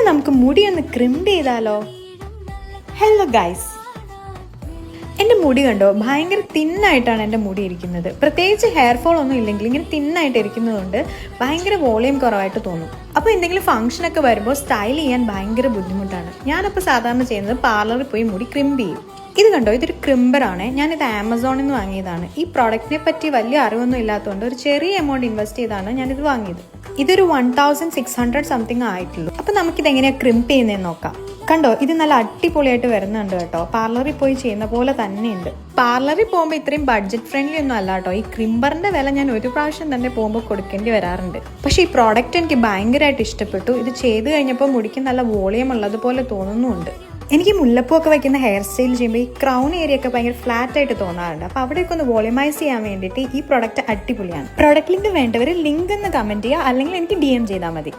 നമുക്ക് മുടി ഒന്ന് ക്രിംപ് ചെയ്താലോ? ഹലോ ഗൈസ്, എൻ്റെ മുടി കണ്ടോ? ഭയങ്കര തിന്നായിട്ടാണ് എൻ്റെ മുടി ഇരിക്കുന്നത്. പ്രത്യേകിച്ച് ഹെയർ ഫോൾ ഒന്നും ഇല്ലെങ്കിൽ ഇങ്ങനെ തിന്നായിട്ട് ഇരിക്കുന്നതുകൊണ്ട് ഭയങ്കര വോളിയം കുറവായിട്ട് തോന്നും. അപ്പോൾ എന്തെങ്കിലും ഫംഗ്ഷനൊക്കെ വരുമ്പോൾ സ്റ്റൈൽ ചെയ്യാൻ ഭയങ്കര ബുദ്ധിമുട്ടാണ്. ഞാനപ്പോൾ സാധാരണ ചെയ്യുന്നത് പാർലറിൽ പോയി മുടി ക്രിംപ് ചെയ്യും. ഇത് കണ്ടോ, ഇതൊരു ക്രിംബറാണ്. ഞാനിത് ആമസോണിൽ നിന്ന് വാങ്ങിയതാണ്. ഈ പ്രോഡക്റ്റിനെ പറ്റി വലിയ അറിവൊന്നും ഇല്ലാത്തതുകൊണ്ട് ഒരു ചെറിയ എമൗണ്ട് ഇൻവെസ്റ്റ് ചെയ്താണ് ഞാനിത് വാങ്ങിയത്. ഇതൊരു 1600 സംതിങ് ആയിട്ടുള്ളൂ. അപ്പോൾ നമുക്കിത് എങ്ങനെയാണ് ക്രിംപ് ചെയ്യുന്നതെന്ന് നോക്കാം. കണ്ടോ, ഇത് നല്ല അടിപൊളിയായിട്ട് വരുന്നുണ്ട് കേട്ടോ. പാർലറിൽ പോയി ചെയ്യുന്ന പോലെ തന്നെയുണ്ട്. പാർലറിൽ പോകുമ്പോൾ ഇത്രയും ബഡ്ജറ്റ് ഫ്രണ്ട്ലി ഒന്നും അല്ല കേട്ടോ. ഈ ക്രിംബറിന്റെ വില ഞാൻ ഒരു പ്രാവശ്യം തന്നെ പോകുമ്പോൾ കൊടുക്കേണ്ടി വരാറുണ്ട്. പക്ഷേ ഈ പ്രോഡക്റ്റ് എനിക്ക് ഭയങ്കരമായിട്ട് ഇഷ്ടപ്പെട്ടു. ഇത് ചെയ്ത് കഴിഞ്ഞപ്പോൾ മുടിക്ക് നല്ല വോളിയം ഉള്ളതുപോലെ തോന്നുന്നുമുണ്ട്. എനിക്ക് മുല്ലപ്പൂവൊക്കെ വയ്ക്കുന്ന ഹെയർ സ്റ്റൈൽ ചെയ്യുമ്പോൾ ഈ ക്രൗൺ ഏരിയ ഒക്കെ ഭയങ്കര ഫ്ലാറ്റ് ആയിട്ട് തോന്നാറുണ്ട്. അപ്പോൾ അവിടെയൊക്കെ ഒന്ന് വോളിമൈസ് ചെയ്യാൻ വേണ്ടിയിട്ട് ഈ പ്രോഡക്റ്റ് അടിപൊളിയാണ്. പ്രോഡക്റ്റ് ലിങ്ക് വേണ്ടവർ ലിങ്ക് എന്ന് കമൻറ്റ് ചെയ്യുക, അല്ലെങ്കിൽ എനിക്ക് DM ചെയ്താൽ മതി.